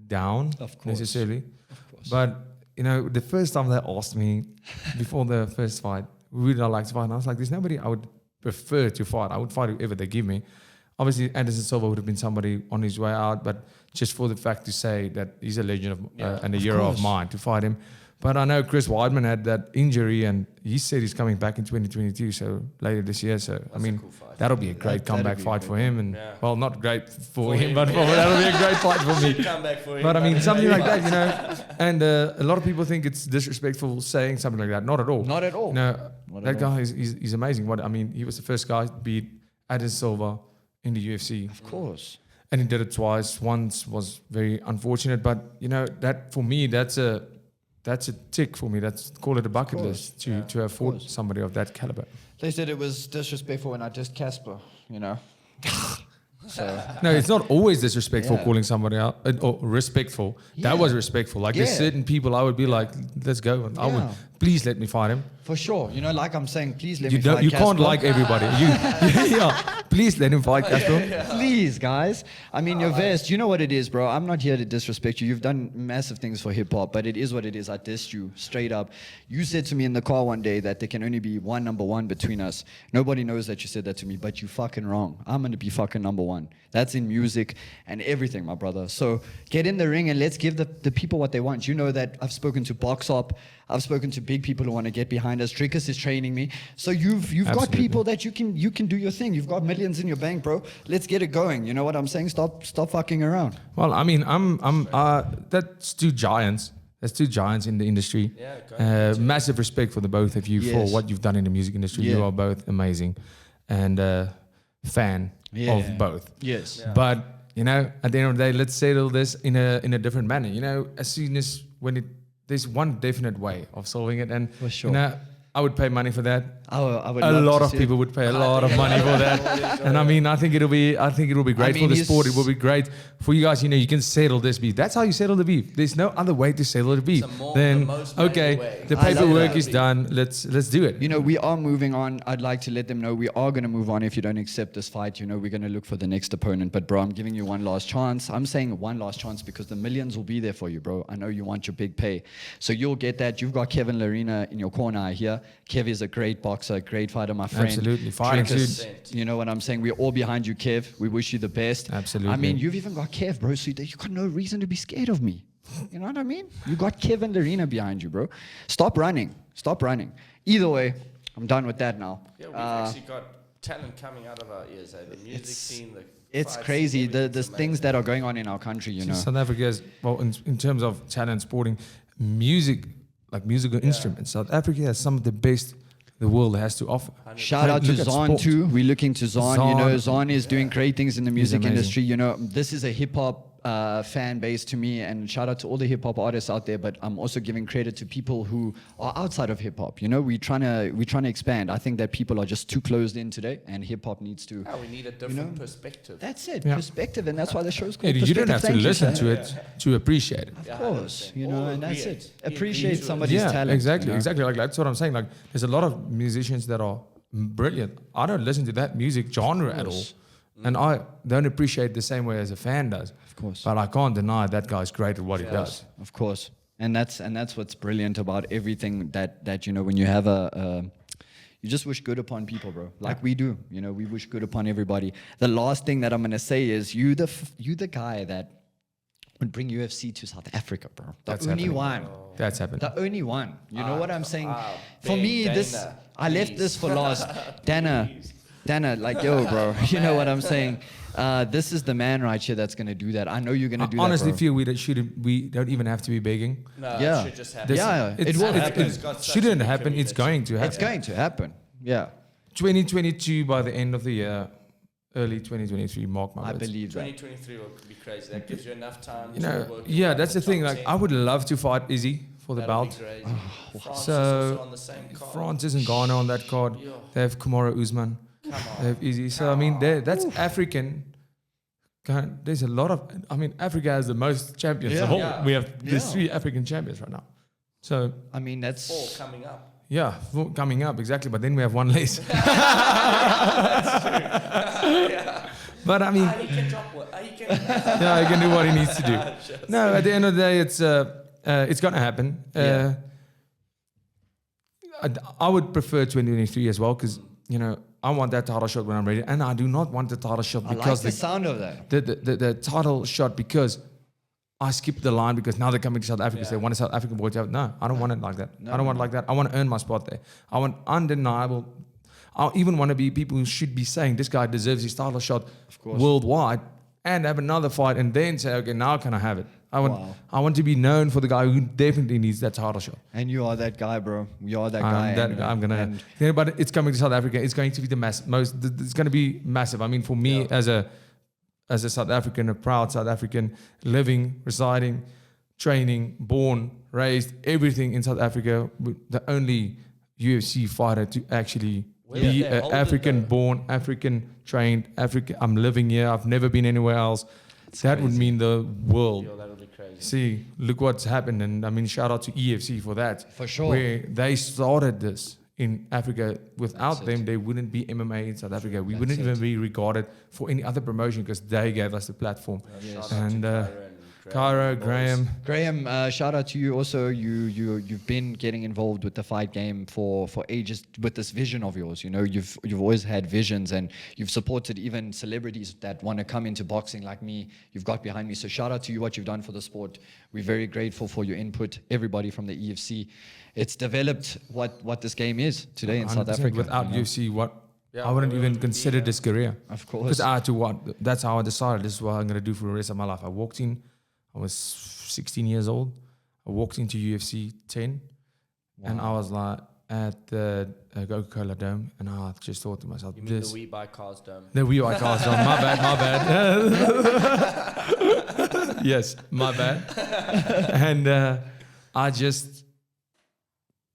down necessarily. Of course. But you know, the first time they asked me before the first fight, would I like to fight? And I was like, there's nobody I would prefer to fight. I would fight whoever they give me. Obviously, Anderson Silva would have been somebody on his way out, but just for the fact to say that he's a legend and a hero of mine, to fight him. But I know Chris Weidman had that injury, and he said he's coming back in 2022, so later this year. So That's a cool fight. that'll be a great comeback fight for him, and well, not great for him, him, but that'll be a great fight for me. Comeback for him. But I mean, something like that, you know. And a lot of people think it's disrespectful saying something like that. Not at all. Not at all. No, that guy is amazing. He was the first guy to beat Anderson Silva in the UFC. Of course. And he did it twice. Once was very unfortunate, but you know, that for me, that's a tick for me. Call it a bucket list to have fought somebody of that caliber. They said it was disrespectful when I dissed Casper, you know. So No, it's not always disrespectful calling somebody out, or respectful. That was respectful. Like there's certain people I would be like, let's go. I would, please let me fight him. for sure, you know, like I'm saying, please let me You fight you Casper. can't like everybody. Please let him fight Casper. Please, guys. I mean, your vest, you know what it is, bro. I'm not here to disrespect you. You've done massive things for hip hop, but it is what it is. I dissed you straight up. You said to me in the car one day that there can only be one number one between us. Nobody knows that you said that to me, but you fucking wrong. I'm going to be fucking number one. That's in music and everything, my brother. So get in the ring and let's give the people what they want. You know that I've spoken to Box Op. I've spoken to big people who want to get behind us. Dricus is training me. So you've got people that you can do your thing. You've got millions in your bank, bro. Let's get it going. You know what I'm saying? Stop fucking around. Well, I mean, that's two giants. There's two giants in the industry. Massive respect for the both of you for what you've done in the music industry. You are both amazing, and fan of both. Yes. Yeah. But you know, at the end of the day, let's settle this in a different manner. You know, as soon as there's one definite way of solving it, and For sure. you know, I would pay money for that. I would A love lot to of see people would pay a lot of money for that, and I mean, I think it'll be great mean, for the he's- sport. It will be great for you guys. You know, you can settle this beef. That's how you settle the beef. There's no other way to settle the beef. the most manual way. The I love paperwork that. is done. Let's do it. You know, we are moving on. I'd like to let them know we are going to move on if you don't accept this fight. You know, we're going to look for the next opponent. But, bro, I'm giving you one last chance. I'm saying one last chance because the millions will be there for you, bro. I know you want your big pay. So you'll get that. You've got Kevin Larina in your corner, I hear. Kev is a great boxer, great fighter, my friend. Absolutely. Fighting Dricus, suit. you know what I'm saying? We're all behind you, Kev. We wish you the best. Absolutely. I mean, you've even got Kev, bro. So you got no reason to be scared of me. You know what I mean? You got Kevin Larina behind you, bro. Stop running. Stop running. Either way, I'm done with that now. Yeah, we've actually got talent coming out of our ears. The music scene, the It's fights, crazy. The everything's things that are going on in our country, you know. South Africa is, well, in terms of talent sporting, music, like musical instruments, South Africa has some of the best the world has to offer. Shout out to Look at Zon sport. too. We're looking to Zon. You know, Zon is doing great things in the music amazing. industry. You know, this is a hip hop fan base to me, and shout out to all the hip hop artists out there. But I'm also giving credit to people who are outside of hip hop. You know, we're trying to expand. I think that people are just too closed in today, and hip hop needs to. we need a different perspective. That's it, Yeah. perspective, and that's why the show's Yeah, called you don't have to Perspective. listen Thank you, to it to appreciate it. Of course, you know, All and that's agree it. We agree Appreciate to it. somebody's talent. Exactly, you know? exactly. Like that's what I'm saying. Like there's a lot of musicians that are brilliant. I don't listen to that music genre at all, and I don't appreciate the same way as a fan does. Of course. But I can't deny that guy's great at what he does. Of course, and that's what's brilliant about everything that you know, when you have you just wish good upon people, bro. Like we do, you know, we wish good upon everybody. The last thing that I'm gonna say is you the guy that would bring UFC to South Africa, bro. That's The only happening. one. That's happened. The only one. You know what I'm saying? For big me, Dana, I left please. this for last. Dana, Dana, like, yo, bro, you know what I'm saying? This is the man right here that's going to do that. I know you're going to do that, honestly bro. feel we don't even have to be begging. No, Yeah. it should just happen. It will happen. It shouldn't happen. It's going to happen. It's going to happen. Yeah. 2022 by the end of the year, early 2023. Mark my I words. believe that. 2023 will be crazy. That gives you enough time You to know, work. yeah, that's the thing. Like, 10. I would love to fight Izzy for the That'll be belt. crazy. France is So, also on the same card. Francis and Ghana on that card. Yeah. They have Kamaru Usman. Come on. They have Izzy. So I mean, that's African. There's a lot of. I mean, Africa has the most champions. Yeah. Yeah. We have there's Yeah. 3 African champions right now. So I mean, that's... 4 coming up. yeah, 4 coming up exactly. But then we have 1 less. But I mean, He can drop what? He can. yeah, he can do what he needs to do. No, at the end of the day, it's gonna happen. I would prefer 2023 as well because I want that title shot when I'm ready, and I do not want the title shot I like because the sound of that. the title shot because I skipped the line because now they're coming to South Africa. So they want a South African boy to have. No, I don't want it like that. I don't want it like that. I want to earn my spot there. I want undeniable. I even want to be people who should be saying this guy deserves his title shot worldwide and have another fight and then say, okay, now can I have it? I want to be known for the guy who definitely needs that title shot. And you are that guy, bro. You are that guy. I'm gonna. But it's coming to South Africa. It's going to be it's going to be massive. I mean, for me as a South African, a proud South African, living, residing, training, born, raised, everything in South Africa, the only UFC fighter to actually be they an hold it African-born, African-trained, I'm living here. I've never been anywhere else. That would mean the world. Yo, that would be crazy. See, look what's happened. And I mean, shout out to EFC for that. For sure. Where they started this in Africa. Without them, there wouldn't be MMA in South Africa. We wouldn't even be regarded for any other promotion because they gave us the platform. Shout out And to Cairo, Graham. Graham, shout out to you also. You've been getting involved with the fight game for ages with this vision of yours. You've always had visions and you've supported even celebrities that want to come into boxing like me. You've got behind me. So shout out to you, what you've done for the sport. We're very grateful for your input. Everybody from the EFC. It's developed what this game is today in South 100%. Africa. Without UFC, I wouldn't even consider this career. Of course. Because I had to that's how I decided this is what I'm going to do for the rest of my life. I walked in. I was 16 years old. I walked into UFC 10, and I was like at the Coca-Cola Dome, and I just thought to myself, You mean the We Buy Cars Dome? The We Buy Cars Dome. My bad. Yes, my bad. And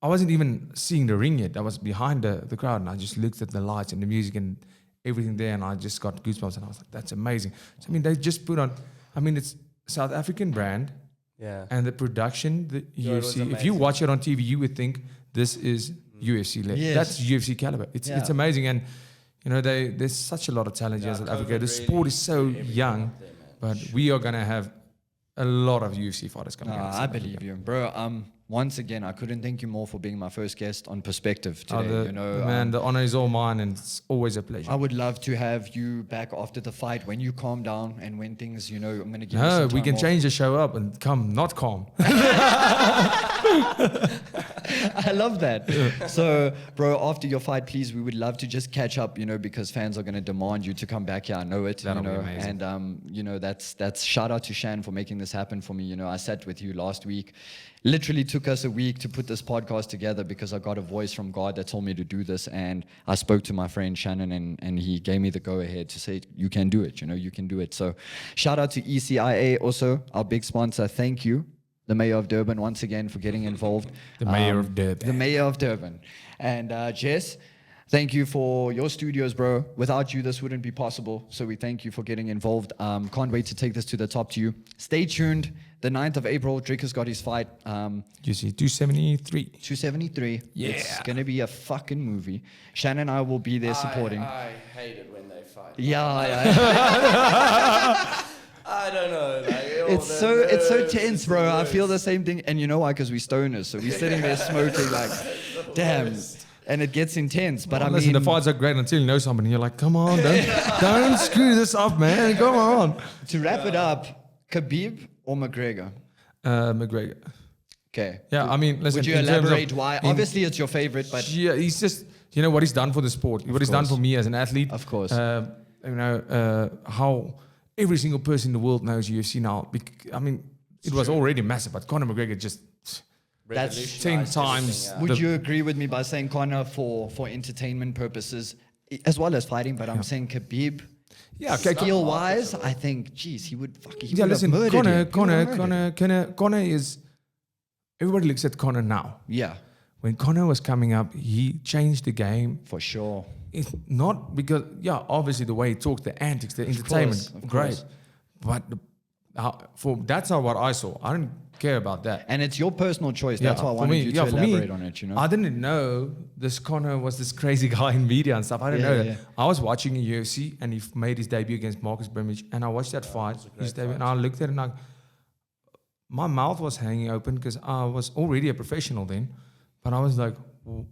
I wasn't even seeing the ring yet. I was behind the crowd, and I just looked at the lights and the music and everything there, and I just got goosebumps, and I was like, that's amazing. So, I mean, they just put on, it's South African brand, and the production, the UFC. If you watch it on TV, you would think this is UFC level. Yes. That's UFC caliber. It's amazing, and there's such a lot of talent here in South Africa. The sport is so young, but we are gonna have a lot of UFC fighters coming out. I believe you, bro. Once again, I couldn't thank you more for being my first guest on Perspective today. The honor is all mine, and it's always a pleasure. I would love to have you back after the fight when you calm down and when things, I'm going to give you No, some we time can off. change the show up and come not calm. I love that. So, bro, after your fight, please, we would love to just catch up, because fans are going to demand you to come back here. I know it. That'll be amazing. And, that's shout out to Shan for making this happen for me. I sat with you last week. Literally took us a week to put this podcast together because I got a voice from God that told me to do this. And I spoke to my friend Shannon and he gave me the go ahead to say, you can do it, you can do it. So shout out to ECIA also, our big sponsor. Thank you, the Mayor of Durban, once again for getting involved. The Mayor of Durban. The Mayor of Durban. And Jess, thank you for your studios, bro. Without you, this wouldn't be possible. So we thank you for getting involved. Can't wait to take this to the top to you. Stay tuned. The 9th of April, Dricus got his fight. You see, 273. 273. Yeah. It's going to be a fucking movie. Shannon and I will be there supporting. I hate it when they fight. Yeah. I don't know. It's so tense, bro. I feel the same thing. And you know why? Because we're stoners. So we're sitting there smoking like, damn. And it gets intense. But Listen, the fights are great until you know somebody. You're like, come on, don't screw this up, man. Come on. To wrap it up, Khabib or McGregor? McGregor. Okay. Yeah, listen. Would you in terms of- elaborate why? Obviously, it's your favorite, but Yeah, he's you know what he's done for the sport, what he's done for me as an athlete. Of course. You know how every single person in the world knows UFC now. I mean, it was already massive, but Conor McGregor just That's 10 times. Would you agree with me by saying Conor for entertainment purposes as well as fighting? But I'm saying Khabib. Yeah, okay. Skill wise, I think, geez, he would fucking. Yeah, listen, Conor is. Everybody looks at Conor now. Yeah, When Conor was coming up, he changed the game. for sure. It's not because, obviously the way he talked, the antics, the entertainment, of great. course. But that's not what I saw. I don't care about that. And it's your personal choice. That's why I for wanted me, you to for me, elaborate on it. You know. I didn't know this Conor was this crazy guy in media and stuff. I didn't know that. Yeah. I was watching in UFC and he made his debut against Marcus Brimage, and I watched that fight, his debut, and I looked at it and my mouth was hanging open because I was already a professional then, but I was like,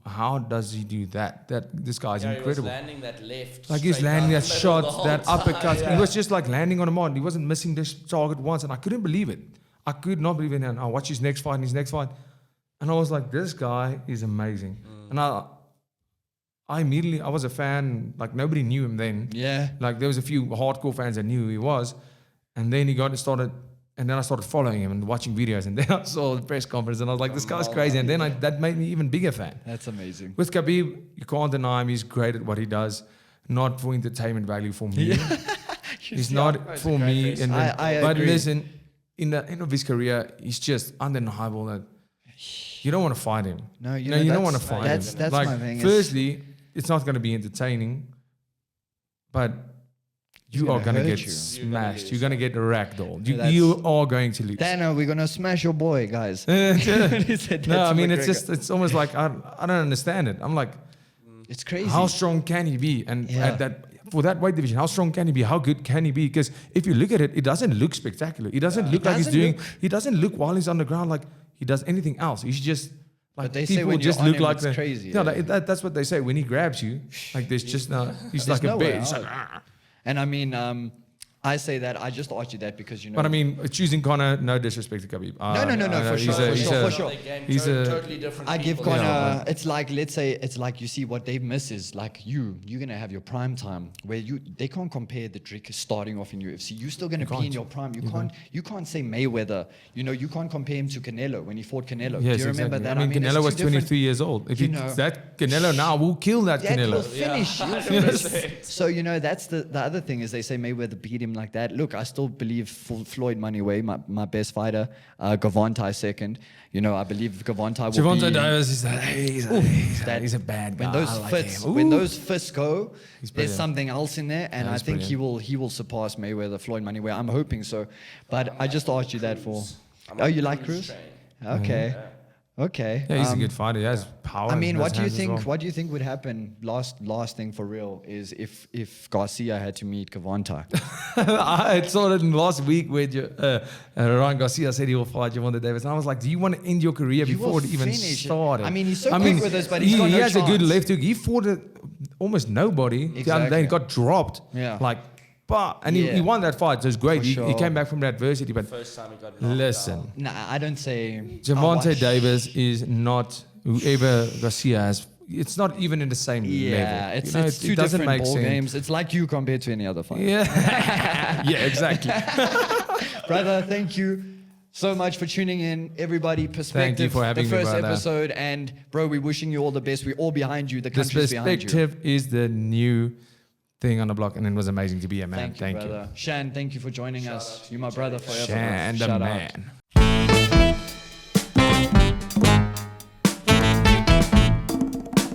how does he do that? This guy's incredible. He was landing that left. Like he's straight landing down that the middle shot, the whole that time. uppercut. Yeah. He was just like landing on him on. He wasn't missing this target once, and I couldn't believe it. I could not believe it. And I watched his next fight and his next fight, and I was like, this guy is amazing. And I immediately, I was a fan. Like nobody knew him then. Yeah. Like there was a few hardcore fans that knew who he was, and then he got started. And then I started following him and watching videos, and then I saw the press conference, and I was like, this guy's crazy. And then that made me even bigger fan. That's amazing. With Khabib, you can't deny him. He's great at what he does. Not for entertainment value for me. He's not for me. And I but agree. listen, in the end of his career, he's just undeniable that you don't want to fight him. No, you you know, don't want to that's- fight him. that's like, my thing is- firstly, it's not going to be entertaining, but you gonna are going to hurt get you. smashed. You're going to get ragdolled. that's- You are going to lose. Dano, we're gonna smash your boy, guys. No, He said that I to mean, McGregor. it's almost like I don't understand it. I'm like, It's crazy. how strong can he be? And Yeah. for that weight division, how strong can he be? How good can he be? Because if you look at it, it doesn't look spectacular. It doesn't look like he's doesn't doing. look- He doesn't look while he's on the ground like he does anything else. He's just like But they say people when you're just on look him, like it's the, crazy, Yeah, yeah. like, that's what they say when he grabs you. Like there's just no. He's There's like a no bear. way He's out. like, "Ah." And I mean, I say that I just asked you that because you know. But I mean, choosing Conor, no disrespect to Khabib. No, for sure, for sure. He's a totally different. I give people. Conor. It's like, let's say, it's like you see what Dave misses. Like you're gonna have your prime time where they can't compare the Dricus starting off in UFC. You're still gonna be in your prime. You can't say Mayweather. You know, you can't compare him to Canelo when he fought Canelo. Yes, Do you remember exactly. that? I mean, it's Canelo was two different- 23 years old. If you you know. that Canelo now will kill that That will Canelo. finish. you. So you know that's the other thing is they say Mayweather beat him like that. Look, I still believe Floyd Moneyway, my best fighter, Gervonta second. You know, I believe Gervonta will Gervonta be. Davis is he's a bad guy. When those I like fists, him. when Ooh. those fists go, there's brilliant. something else in there, and Yeah, I he's think brilliant. he will surpass Mayweather, Floyd Moneyway. I'm hoping so, but I just asked you that for. Oh, you like Cruz? Okay, okay. Yeah, he's a good fighter. He has power. I mean, in what his do you hands as think? well. What do you think would happen? Last thing for real is if Garcia had to meet Gervonta. I saw it in last week where Ryan Garcia said he will fight Gervonta Davis. And I was like, do you want to end your career You before will it even finish it. started? I mean, he's so quick with this, but he's he got no has a good chance. left hook. He fought almost nobody. The other day, he got dropped. Yeah. And he Yeah. won that fight. So it's great. For He sure. came back from that adversity. But First time he got knocked listen, down. Nah, I don't say. Gervonta Davis is not whoever Garcia has. It's not even in the same Yeah, level. it's, You know, it's two it doesn't different make ball sense. games. It's like you compared to any other fight. Yeah, yeah, exactly. Brother, thank you so much for tuning in. Everybody, Perspective, for having the me, first brother. episode. And bro, we're wishing you all the best. We're all behind you. The This country's behind you. perspective is the new thing on the block, and it was amazing to be here, man. Thank you, brother. Shan, thank you for joining us. You're my brother forever. Shan, the Shout out. man.